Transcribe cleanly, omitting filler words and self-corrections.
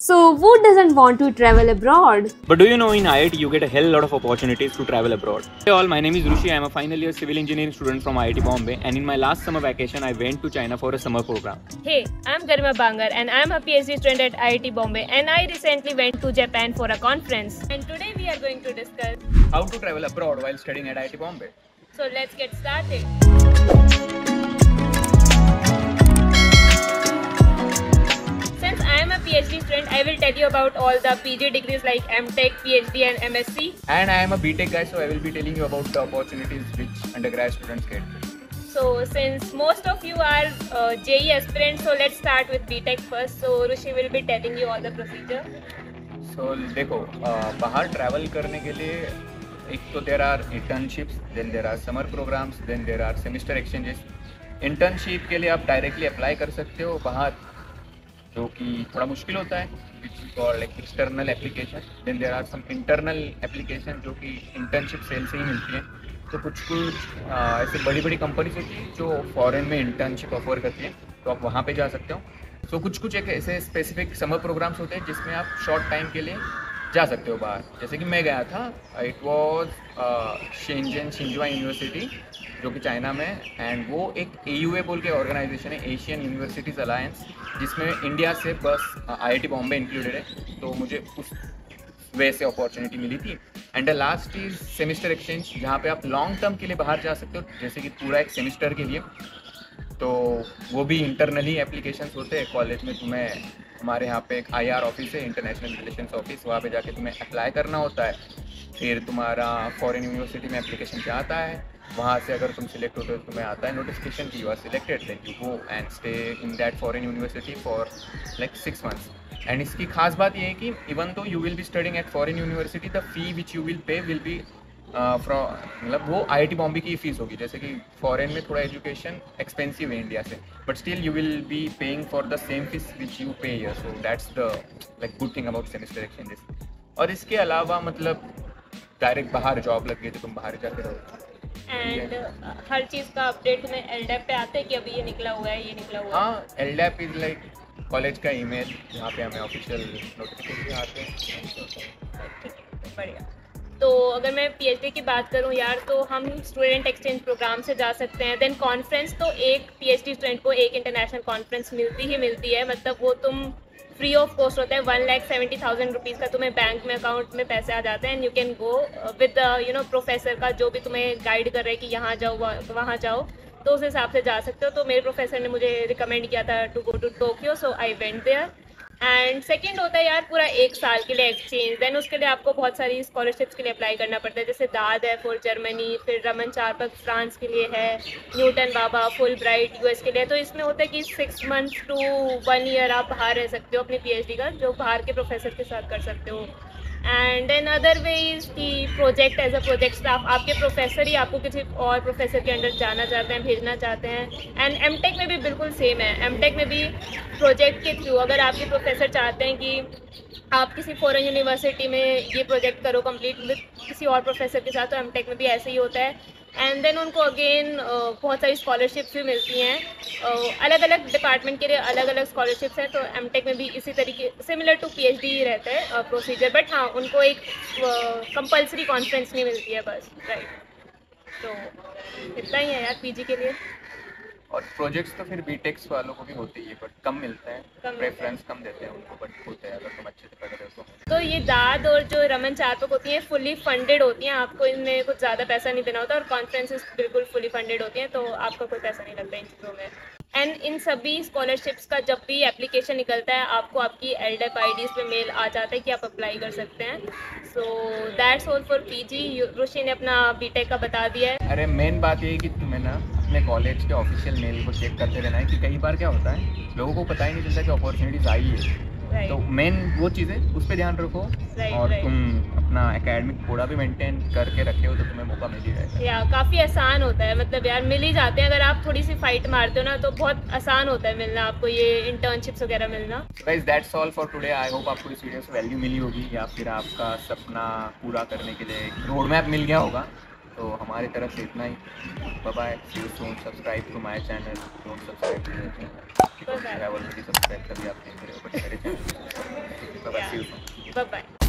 So, who doesn't want to travel abroad? But do you know in IIT you get a hell lot of opportunities to travel abroad. Hey all, my name is Rushi. I am a final year civil engineering student from IIT Bombay, and in my last summer vacation I went to China for a summer program. Hey, I'm Garima Bangar and I'm a PhD student at IIT Bombay, and I recently went to Japan for a conference. And today we are going to discuss How to travel abroad while studying at IIT Bombay. So let's get started. Since I am a PhD student, I will tell you about all the PG degrees like MTech, PhD and MSc. And I am a BTech guy, so I will be telling you about the opportunities which undergrad students get. So since most of you are JEE aspirants, so let's start with BTech first. So Rushi will be telling you all the procedure. So देखो, बाहर travel करने के लिए एक तो there are internships, then there are summer programs, then there are semester exchanges. Internship के लिए आप directly apply कर सकते हो बाहर, जो कि थोड़ा मुश्किल होता है, which is called like external application. Then there are some internal application जो कि internship सेल से ही मिलती हैं. तो कुछ ऐसे बड़ी बड़ी कंपनीज होती हैं जो फॉरेन में इंटर्नशिप ऑफर करती हैं, तो आप वहाँ पे जा सकते हो. तो कुछ एक ऐसे स्पेसिफिक समर प्रोग्राम्स होते हैं जिसमें आप शॉर्ट टाइम के लिए जा सकते हो बाहर. जैसे कि मैं गया था, इट वॉज शेंजन शिंजुआ यूनिवर्सिटी जो कि चाइना में, एंड वो एक AUA बोल के ऑर्गेनाइजेशन है, एशियन यूनिवर्सिटीज़ अलायंस, जिसमें इंडिया से बस IIT बॉम्बे इंक्लूडेड है. तो मुझे उस वे से अपॉर्चुनिटी मिली थी. And the last is semester exchange, जहाँ पे आप लॉन्ग टर्म के लिए बाहर जा सकते हो, जैसे कि पूरा एक सेमिस्टर के लिए. तो वो भी इंटरनली एप्लीकेशंस होते हैं कॉलेज में. तुम्हें हमारे यहाँ पे एक IR ऑफिस है, इंटरनेशनल रिलेशंस ऑफिस, वहाँ पे जाके तुम्हें अप्लाई करना होता है. फिर तुम्हारा फॉरेन यूनिवर्सिटी में एप्लीकेशन जाता है, वहाँ से अगर तुम सिलेक्ट होते हो तो तुम्हें आता है नोटिफिकेशन कि you are selected. Then you go and stay in that foreign university for like 6 months. And इसकी खास बात ये है कि even though you will be studying at foreign university, the fee which you will pay will be मतलब वो IIT Bombay की fees होगी. जैसे कि फॉरेन में थोड़ा एजुकेशन एक्सपेंसिव है इंडिया से, but still you will be paying for the same fees which you pay here. So that's the like good thing about semester exchanges. और इसके अलावा मतलब डायरेक्ट बाहर जॉब लग गई तो तुम बाहर जाके रहो. एंड हर चीज़ का अपडेट तुम्हें LDAP पे आता है कि अभी ये निकला हुआ है, ये निकला हुआ है. हाँ, LDAP इज लाइक कॉलेज का ईमेल, जहाँ पे हमें ऑफिशियल नोटिफिकेशन आते हैं. ठीक है, बढ़िया. तो अगर मैं PhD की बात करूं यार, तो हम स्टूडेंट एक्सचेंज प्रोग्राम से जा सकते हैं. देन कॉन्फ्रेंस, तो एक PhD स्टूडेंट को एक इंटरनेशनल कॉन्फ्रेंस मिलती है. मतलब वो तुम फ्री ऑफ कॉस्ट होता है. 1,70,000 रुपीज़ का तुम्हें बैंक में अकाउंट में पैसे आ जाते हैं, and you can go with professor का जो भी तुम्हें गाइड कर रहे हैं कि यहाँ जाओ वहाँ जाओ, तो उस हिसाब से जा सकते हो. तो मेरे प्रोफेसर ने मुझे रिकमेंड किया था to go to Tokyo, so I went there. And second होता है यार पूरा 1 साल के लिए एक्सचेंज. देन उसके लिए आपको बहुत सारी स्कॉलरशिप्स के लिए अप्लाई करना पड़ता है, जैसे दाद है फॉर जर्मनी, फिर रमन चारपक फ्रांस के लिए है, न्यूटन बाबा फुल ब्राइट US के लिए. तो इसमें होता है कि 6 months to 1 year आप बाहर रह सकते हो अपनी PhD का, जो बाहर के प्रोफेसर के साथ कर सकते हो. And then other way is की project as a project staff, आपके प्रोफेसर ही आपको किसी और प्रोफेसर के अंडर जाना चाहते हैं, भेजना चाहते हैं. एंड MTech में भी बिल्कुल सेम है. MTech में भी प्रोजेक्ट के थ्रू अगर आपके प्रोफेसर चाहते हैं कि आप किसी फॉरेन यूनिवर्सिटी में ये प्रोजेक्ट करो कंप्लीट विद किसी और प्रोफेसर के साथ, तो MTech में भी ऐसे ही होता है. एंड देन उनको अगेन बहुत सारी स्कॉलरशिप्स भी मिलती हैं. अलग अलग डिपार्टमेंट के लिए अलग अलग स्कॉलरशिप्स हैं. तो MTech में भी इसी तरीके सिमिलर टू PhD ही रहता है प्रोसीजर, बट हाँ उनको एक कंपल्सरी कॉन्फ्रेंस नहीं मिलती है बस, राइट. तो इतना ही है यार PG के लिए. और प्रोजेक्ट्स तो फिर बीटेक्स वालों को भी होते ही है, बट कम मिलते हैं, प्रेफरेंस कम देते हैं उनको, बट होते हैं अगर तुम अच्छे से पढ़ रहे हो तो. ये दाद और जो रमन चारपक होती हैं फुली फंडेड होती हैं, आपको इनमें कुछ ज़्यादा पैसा नहीं देना होता. और कॉन्फ्रेंसेस बिल्कुल फुली फंडेड होती हैं, तो आपका कोई पैसा नहीं लगता इन चीज़ों में. एंड इन सभी स्कॉलरशिप्स का जब भी एप्लीकेशन निकलता है, आपको आपकी LDAP IDs पे मेल आ जाता है कि आप अप्लाई कर सकते हैं. So that's all for PG. रुशि ने अपना BTech का बता दिया है. अरे मेन बात ये है कि तुम्हें ना अपने कॉलेज के ऑफिशियल मेल को चेक करते रहना है, कि कई बार क्या होता है लोगों को पता ही नहीं चलता कि अपॉर्चुनिटीज आई है. तो मेन वो चीज़ें उस पर ध्यान रखो. और तुम अपना एकेडमिक थोड़ा भी मेंटेन करके रखे हो तो तुम्हें मौका मिल ही जाएगा. या काफ़ी आसान होता है, मतलब यार मिल ही जाते हैं. अगर आप थोड़ी सी फाइट मारते हो ना तो बहुत आसान होता है मिलना आपको, ये इंटर्नशिप्स वगैरह मिलना. Guys that's all for today. I hope आपको इस वीडियो से वैल्यू मिली होगी, या फिर आपका सपना पूरा करने के लिए रोड मैप मिल गया होगा. तो हमारी तरफ से इतना ही. Bye bye, see you soon. Subscribe to my channel. Don't subscribe to my channel. I have already subscribed, तभी आप देख रहे हो, बट मेरे channel Bye bye. See you soon. Bye bye.